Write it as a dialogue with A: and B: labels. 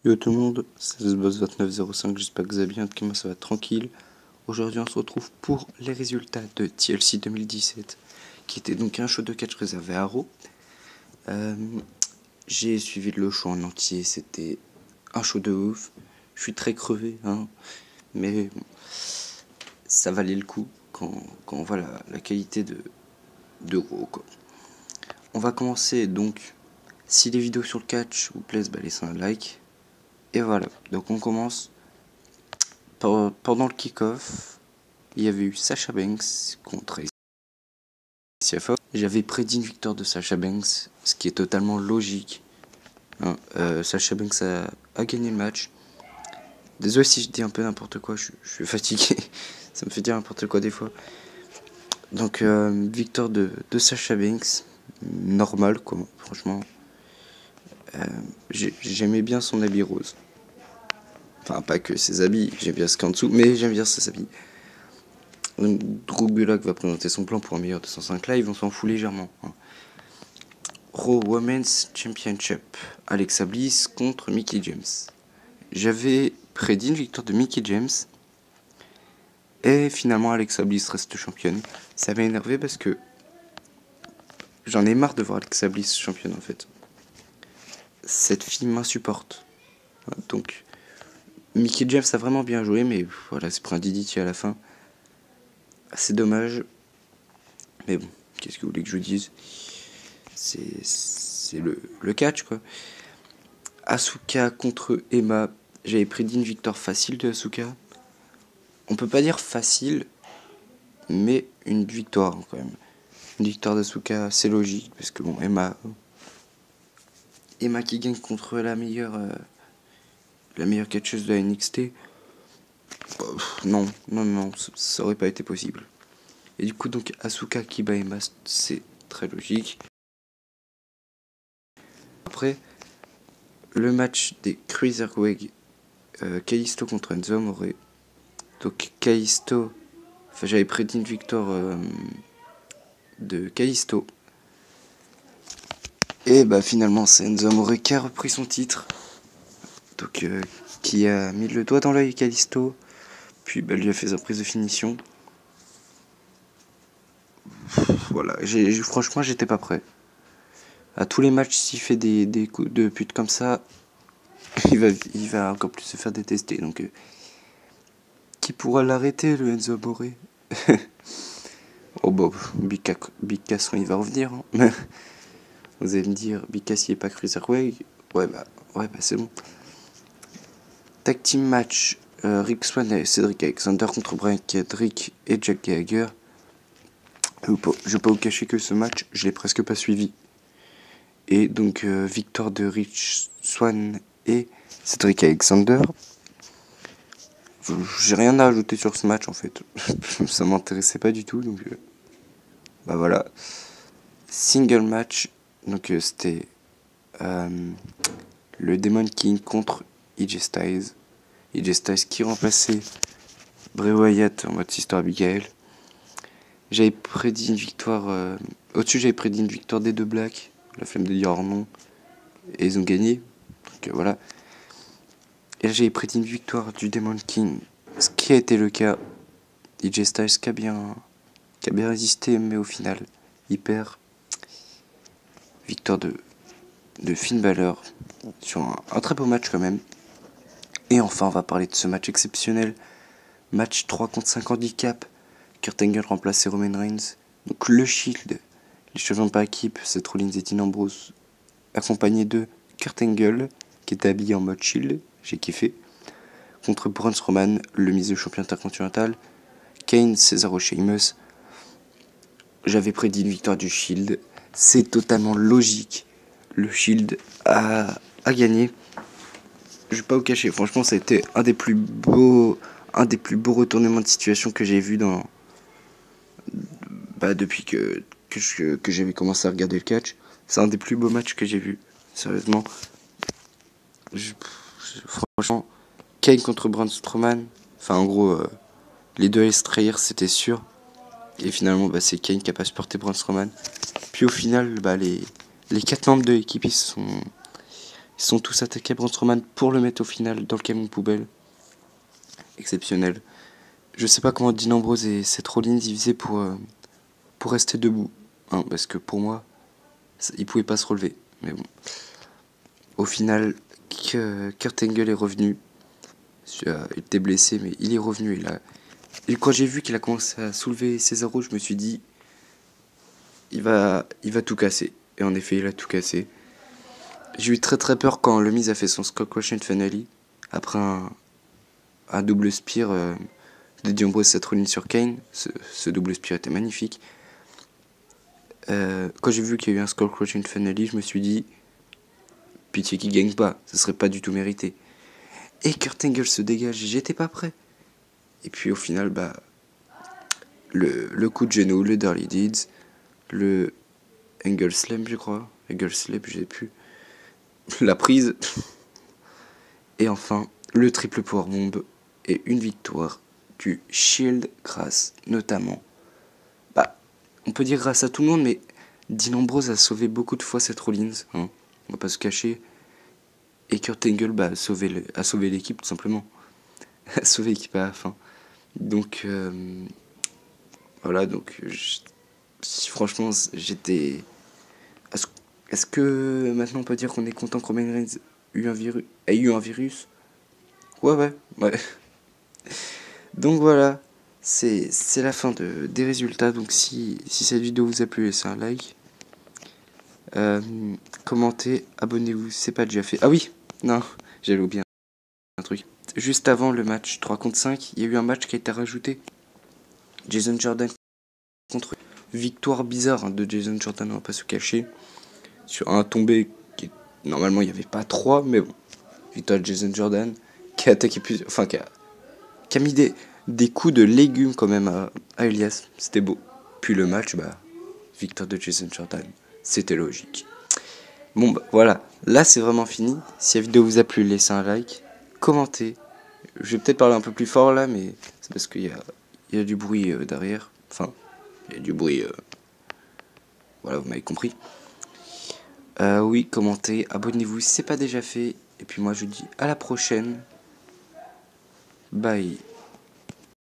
A: Yo tout le monde, c'est SBoss2905, j'espère que vous allez bien, en tout cas moi ça va tranquille. Aujourd'hui on se retrouve pour les résultats de TLC 2017, qui était donc un show de catch réservé à Raw. J'ai suivi le show en entier, c'était un show de ouf. Je suis très crevé, hein, mais bon, ça valait le coup quand on voit la qualité de Raw, quoi. On va commencer donc, si les vidéos sur le catch vous plaisent, laissez un like. Et voilà, donc on commence. Pendant le kick-off, il y avait eu Sasha Banks contre Alicia Fox. J'avais prédit une victoire de Sasha Banks, ce qui est totalement logique. Hein, Sasha Banks a gagné le match. Désolé si je dis un peu n'importe quoi, je suis fatigué. Ça me fait dire n'importe quoi des fois. Donc, victoire de Sasha Banks. Normal, quoi, franchement. J'aimais bien son habit rose. Enfin, pas que ses habits, j'aime bien ce qu'il y a en dessous, mais j'aime bien ses habits. Drew Gulak va présenter son plan pour un meilleur 205 live, on s'en fout légèrement. Raw Women's Championship, Alexa Bliss contre Mickie James. J'avais prédit une victoire de Mickie James, et finalement Alexa Bliss reste championne. Ça m'a énervé parce que j'en ai marre de voir Alexa Bliss championne en fait. Cette fille m'insupporte. Donc, Mickie James a vraiment bien joué, mais voilà, c'est pris un DDT à la fin. C'est dommage. Mais bon, qu'est-ce que vous voulez que je vous dise? C'est le catch, quoi. Asuka contre Emma. J'avais prédit une victoire facile de Asuka. On peut pas dire facile, mais une victoire quand même. Une victoire d'Asuka, c'est logique, parce que bon, Emma qui gagne contre la meilleure catcheuse de la NXT. Non, ça aurait pas été possible. Et du coup, donc, Asuka qui bat Emma, c'est très logique. Après, le match des Cruiserweight, Kalisto contre Enzo Amore. Donc, Kalisto, enfin, j'avais prédit une victoire de Kalisto. Et finalement, c'est Enzo Amore qui a repris son titre. Donc, qui a mis le doigt dans l'œil Kalisto. Puis, lui a fait sa prise de finition. Voilà, franchement, j'étais pas prêt. À tous les matchs, s'il fait des coups de pute comme ça, il va encore plus se faire détester. Donc, qui pourra l'arrêter, le Enzo Amore? Oh, Big Cass, il va revenir. Hein. Vous allez me dire, Big Cass, il est pas Cruiserweight. Ouais, c'est bon. Tag team match, Rick Swann et Cedric Alexander contre Brian Kendrick et Jack Gallagher. Je vais pas vous cacher que ce match, je l'ai presque pas suivi. Et donc, victoire de Rich Swann et Cedric Alexander. J'ai rien à ajouter sur ce match en fait. Ça m'intéressait pas du tout. Donc, voilà. Single match. Donc, c'était le Demon King contre AJ Styles. AJ Styles qui remplaçait Bray Wyatt en mode Sister Abigail. J'avais prédit une victoire. Au-dessus, j'avais prédit une victoire des deux Blacks. La flemme de dire leur nom. Et ils ont gagné. Donc voilà. Et là, j'avais prédit une victoire du Demon King. Ce qui a été le cas. AJ Styles qui a bien résisté, mais au final, il perd. Victoire de Finn Balor sur un très beau match quand même. Et enfin, on va parler de ce match exceptionnel. Match 3 contre 5 handicap. Kurt Angle remplaçait Roman Reigns. Donc le Shield, les champions par équipe, Seth Rollins et Dean Ambrose, accompagné de Kurt Angle, qui était habillé en mode Shield, j'ai kiffé, contre Braun Strowman, le mise de champion intercontinental, Kane, Cesaro, Sheamus. J'avais prédit une victoire du Shield, c'est totalement logique. Le Shield a gagné. Je vais pas vous cacher, franchement, ça a été un des plus beaux retournements de situation que j'ai vu depuis que j'avais commencé à regarder le catch. C'est un des plus beaux matchs que j'ai vu. Sérieusement. Franchement, Kane contre Braun Strowman. Enfin, en gros, les deux allaient se trahir, c'était sûr. Et finalement, c'est Kane qui a pas supporté Braun Strowman. Puis au final, les 4 membres de l'équipe, Ils sont tous attaqués Braun Strowman pour le mettre au final dans le camion poubelle. Exceptionnel. Je sais pas comment Dean Ambrose et Seth Rollins ils faisaient pour rester debout. Hein, parce que pour moi, ils pouvaient pas se relever. Mais bon. Au final, Kurt Angle est revenu. Il était blessé, mais il est revenu. Et quand j'ai vu qu'il a commencé à soulever Cesaro, je me suis dit, il va tout casser. Et en effet, il a tout cassé. J'ai eu très très peur quand le Miz a fait son Skull Crushing Finale. Après un double spear de Dean Ambrose Seth Rollins sur Kane. Ce double spear était magnifique. Quand j'ai vu qu'il y a eu un Skull Crushing Finale, je me suis dit, pitié qu'il gagne pas, ce serait pas du tout mérité. Et Kurt Angle se dégage, j'étais pas prêt. Et puis au final, le coup de genou, le Dirty Deeds, le Angle Slam, je crois. Angle Slap, je sais plus. La prise. Et enfin, le triple powerbomb et une victoire du Shield grâce notamment. On peut dire grâce à tout le monde, mais Dean Ambrose a sauvé beaucoup de fois Seth Rollins. Hein. On va pas se cacher. Et Kurt Angle a sauvé l'équipe tout simplement. A sauvé l'équipe à la fin. Donc voilà, donc franchement j'étais... Est-ce que maintenant on peut dire qu'on est content que Roman Reigns ait eu un virus? Ouais. Donc voilà, c'est la fin des résultats. Donc si cette vidéo vous a plu, laissez un like. Commentez, abonnez-vous, c'est pas déjà fait. Ah oui, non, j'avais oublié un truc. Juste avant le match 3 contre 5, il y a eu un match qui a été rajouté. Jason Jordan contre victoire bizarre hein, de Jason Jordan, on va pas se cacher. Sur un tombé qui normalement il n'y avait pas 3, mais bon. Victoire de Jason Jordan qui a attaqué qui a mis des coups de légumes quand même à Elias. C'était beau. Puis le match, victoire de Jason Jordan. C'était logique. Bon voilà, là c'est vraiment fini. Si la vidéo vous a plu, laissez un like, commentez. Je vais peut-être parler un peu plus fort là, mais c'est parce qu'il y a du bruit derrière. Enfin, il y a du bruit. Voilà, vous m'avez compris. Oui, commentez, abonnez-vous si c'est pas déjà fait. Et puis moi je vous dis à la prochaine. Bye.